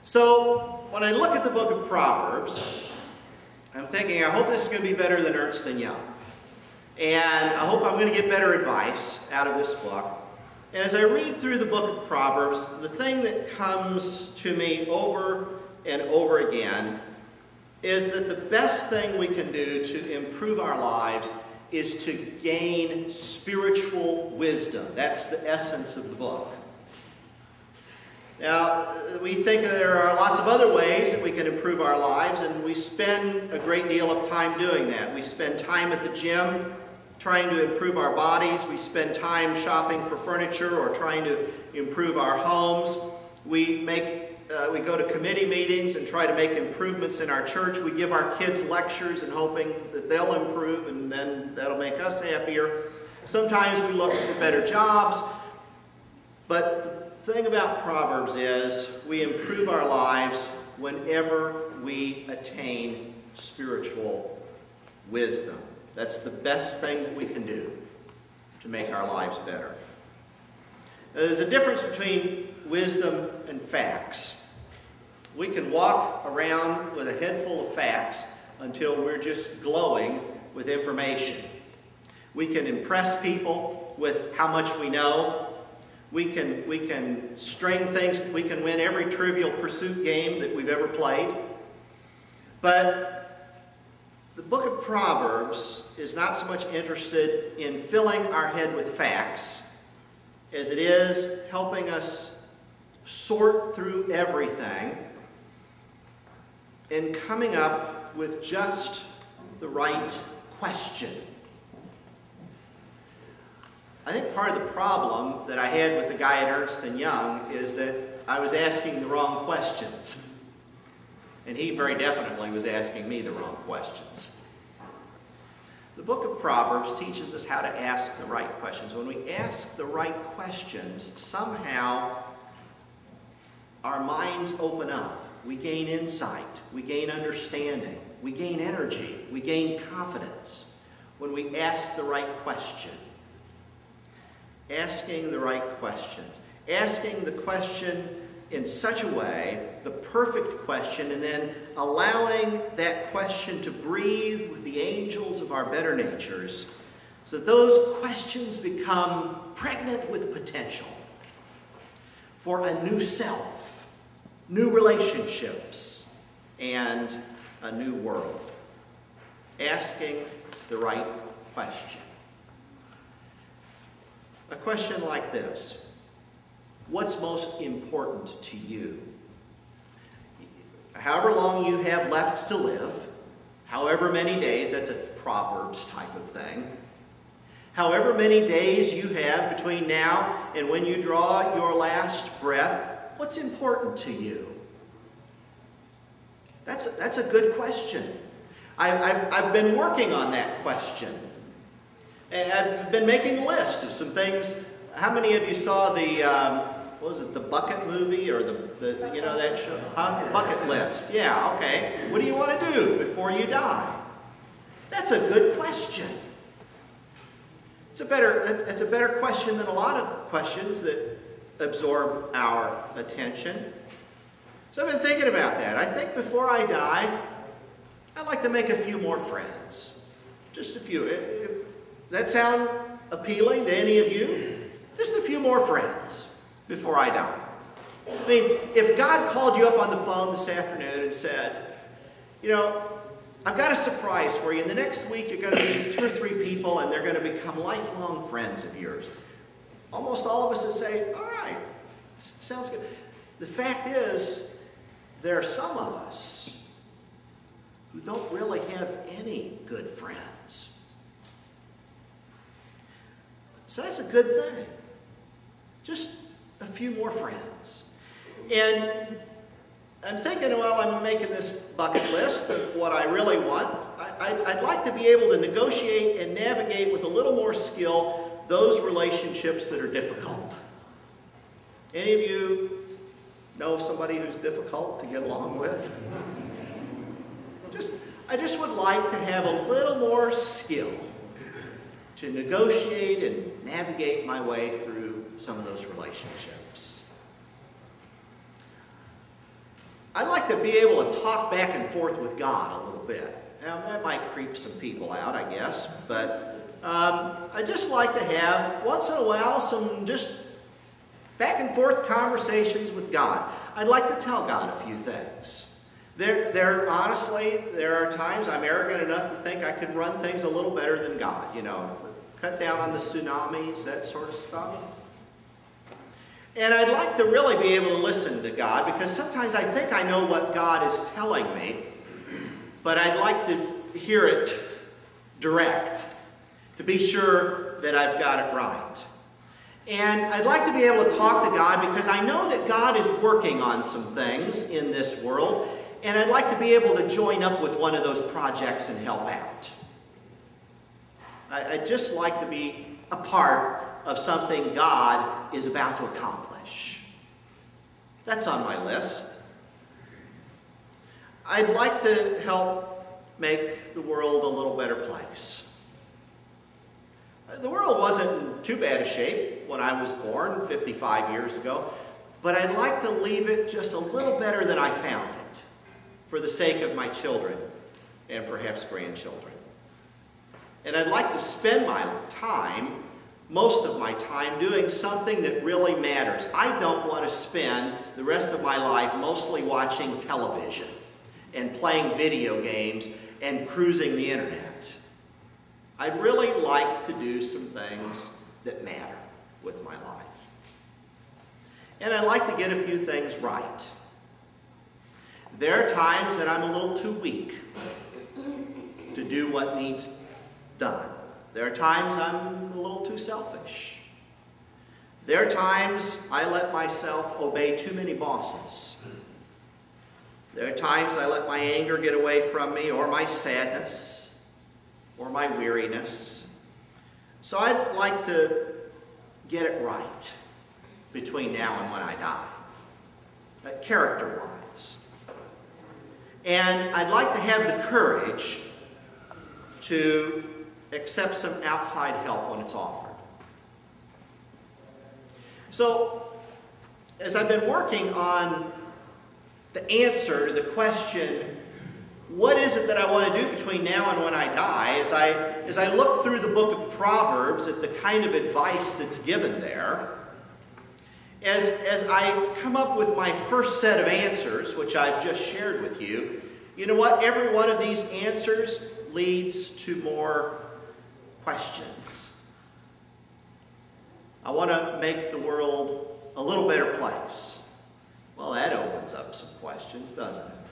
So when I look at the book of Proverbs, I'm thinking, I hope this is going to be better than Ernst & Young. And I hope I'm going to get better advice out of this book. And as I read through the book of Proverbs, the thing that comes to me over and over again is that the best thing we can do to improve our lives is to gain spiritual wisdom. That's the essence of the book. Now, we think there are lots of other ways that we can improve our lives, and we spend a great deal of time doing that. We spend time at the gym trying to improve our bodies. We spend time shopping for furniture or trying to improve our homes. We go to committee meetings and try to make improvements in our church. We give our kids lectures and hoping that they'll improve, and then that'll make us happier. Sometimes we look for better jobs. But the thing about Proverbs is we improve our lives whenever we attain spiritual wisdom. That's the best thing that we can do to make our lives better. Now, there's a difference between wisdom and facts. We can walk around with a head full of facts until we're just glowing with information. We can impress people with how much we know. We can string things. We can win every Trivial Pursuit game that we've ever played. But the book of Proverbs is not so much interested in filling our head with facts as it is helping us sort through everything and coming up with just the right question. I think part of the problem that I had with the guy at Ernst & Young is that I was asking the wrong questions. And he very definitely was asking me the wrong questions. The book of Proverbs teaches us how to ask the right questions. When we ask the right questions, somehow our minds open up. We gain insight. We gain understanding. We gain energy. We gain confidence when we ask the right question. Asking the right questions. Asking the question in such a way, the perfect question, and then allowing that question to breathe with the angels of our better natures, so that those questions become pregnant with potential for a new self, new relationships, and a new world. Asking the right question. A question like this: what's most important to you? However long you have left to live, however many days, that's a Proverbs type of thing. However many days you have between now and when you draw your last breath, what's important to you? That's a good question. I've been working on that question. And I've been making a list of some things. How many of you saw the, what was it, the Bucket movie, or the you know that show? Huh? The Bucket List. Yeah, okay. What do you want to do before you die? That's a good question. It's a better question than a lot of questions that absorb our attention. So I've been thinking about that. I think before I die, I'd like to make a few more friends. Just a few. That sound appealing to any of you? Just a few more friends before I die. I mean, if God called you up on the phone this afternoon and said, you know, I've got a surprise for you. In the next week, you're going to meet 2 or 3 people, and they're going to become lifelong friends of yours. Almost all of us would say, all right, sounds good. The fact is, there are some of us who don't really have any good friends. So that's a good thing. Just a few more friends. And I'm thinking, while I'm making this bucket list of what I really want, I'd like to be able to negotiate and navigate with a little more skill those relationships that are difficult. Any of you know somebody who's difficult to get along with? I just would like to have a little more skill to negotiate and navigate my way through some of those relationships. I'd like to be able to talk back and forth with God a little bit. Now, that might creep some people out, I guess, but I just like to have, once in a while, some just back and forth conversations with God. I'd like to tell God a few things. Honestly, there are times I'm arrogant enough to think I could run things a little better than God, you know, cut down on the tsunamis, that sort of stuff. And I'd like to really be able to listen to God, because sometimes I think I know what God is telling me, but I'd like to hear it direct, to be sure that I've got it right. And I'd like to be able to talk to God because I know that God is working on some things in this world, and I'd like to be able to join up with one of those projects and help out. I'd just like to be a part of something God is about to accomplish. That's on my list. I'd like to help make the world a little better place. The world wasn't in too bad a shape when I was born 55 years ago, but I'd like to leave it just a little better than I found it, for the sake of my children and perhaps grandchildren. And I'd like to spend my time, most of my time, doing something that really matters. I don't want to spend the rest of my life mostly watching television and playing video games and cruising the internet. I'd really like to do some things that matter with my life. And I'd like to get a few things right. There are times that I'm a little too weak to do what needs done. There are times I'm a little too selfish. There are times I let myself obey too many bosses. There are times I let my anger get away from me, or my sadness, or my weariness. So I'd like to get it right between now and when I die, character-wise. And I'd like to have the courage to accept some outside help when it's offered. So, as I've been working on the answer to the question, what is it that I want to do between now and when I die, as I look through the book of Proverbs at the kind of advice that's given there, as I come up with my first set of answers, which I've just shared with you, you know what? Every one of these answers leads to more questions. I want to make the world a little better place. Well, that opens up some questions, doesn't it?